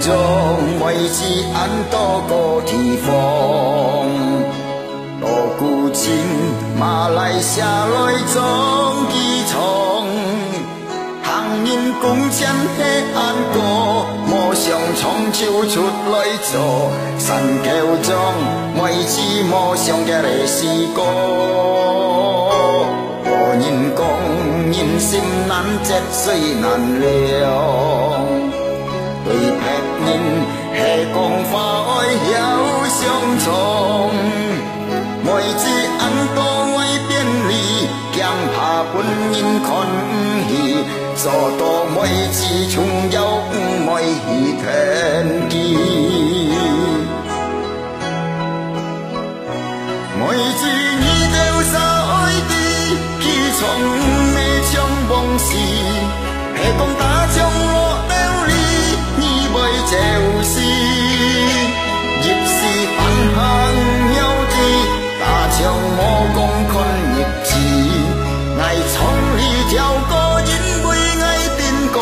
中，每次安多个地方，多古今马来西亚来装机场，行人共前黑暗过，莫想冲手出来做，山桥中每次莫想嘅历史歌。无人讲人生难折水难量。对别人下讲花爱晓相从，每次安多爱便利，强怕本人看不起，做到每次重要不爱去天机，每次你都傻爱的去闯的抢梦事，下讲打枪我了你。就是越是反行有啲，打仗我讲困逆子，爱闯你条歌因为爱定歌，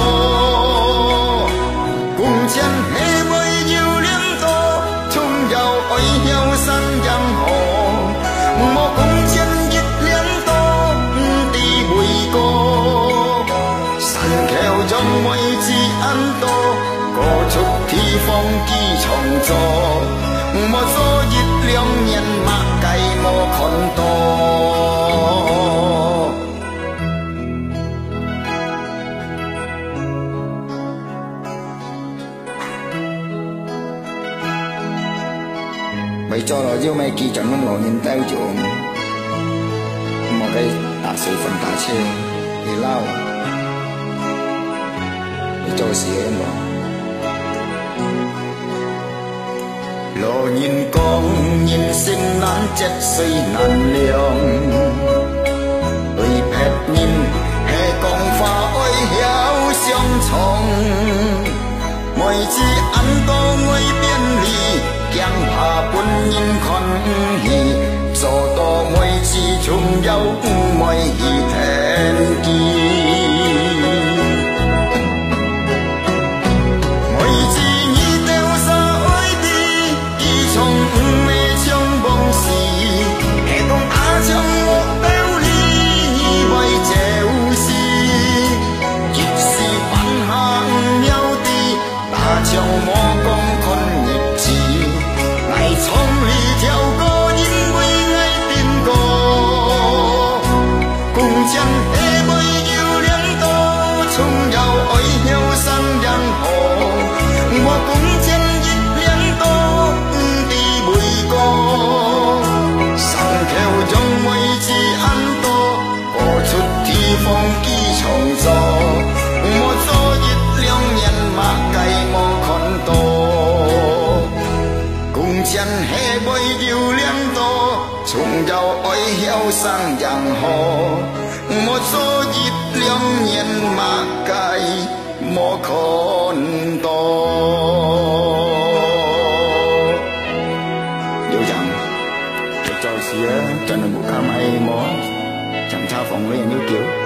共前下未要两多，总要爱晓山洋河，莫共前一两多，唔知为过，山桥中每次安多。过出地方机创作，莫做一两年马街莫看多。为做了就没机场的老年代就，莫给打水分打车，你老，你做事么？路人讲人生难折水难量，对别人下讲花爱晓相从，每次安多爱便利，强怕本人看不起，做到每次重要不爱去天机。像我讲困逆子，爱闯你条歌，因为爱定歌。共前下未要两多，总要爱晓山洋河。我共前一两多，唔知为过。山桥中每次安多，播出地方机创作。我做一两年马街莫。前下未要两多，总要爱晓山洋河。莫做一两年马街莫看多。有人做事啊，真係無假米麼？長差房嗰人要叫。